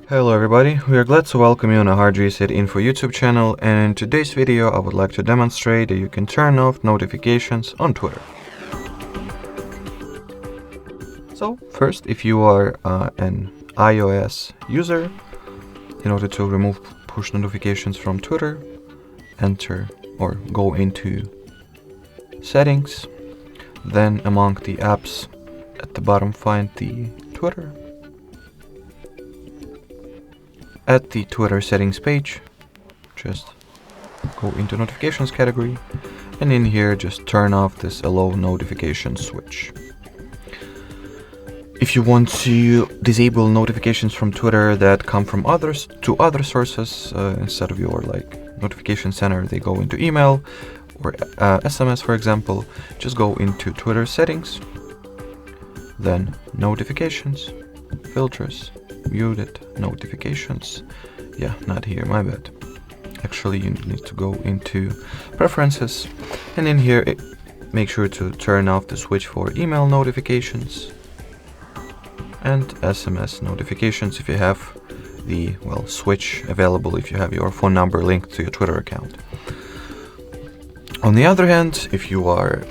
Hello everybody, we are glad to welcome you on a HardReset.Info YouTube channel, and in today's video I would like to demonstrate that you can turn off notifications on Twitter. So first, if you are an iOS user, in order to remove push notifications from Twitter, enter or go into settings, then among the apps at the bottom find the Twitter. At the Twitter settings page, just go into notifications category, and in here just turn off this allow notification switch. If you want to disable notifications from Twitter that come from other sources, instead of your notification center, they go into email or SMS, for example, just go into Twitter settings, then notifications, filters, muted notifications. Yeah, not here, my bad. Actually, you need to go into preferences, and in here make sure to turn off the switch for email notifications and SMS notifications if you have the switch available, if you have your phone number linked to your Twitter account. On the other hand, if you are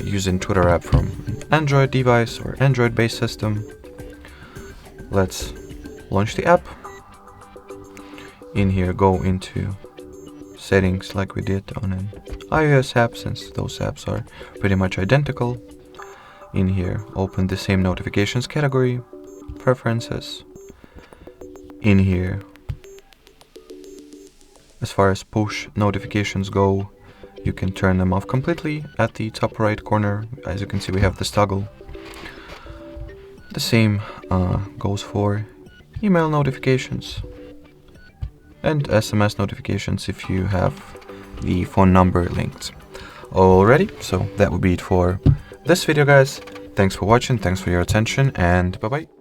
using Twitter app from an Android device or Android based system, let's launch the app. In here, go into settings like we did on an iOS app, since those apps are pretty much identical. In here, open the same notifications category, preferences. In here, as far as push notifications go, you can turn them off completely. At the top right corner, as you can see, we have this toggle. The same goes for email notifications and SMS notifications if you have the phone number linked. Alrighty, so that would be it for this video, guys. Thanks for watching, thanks for your attention, and bye bye.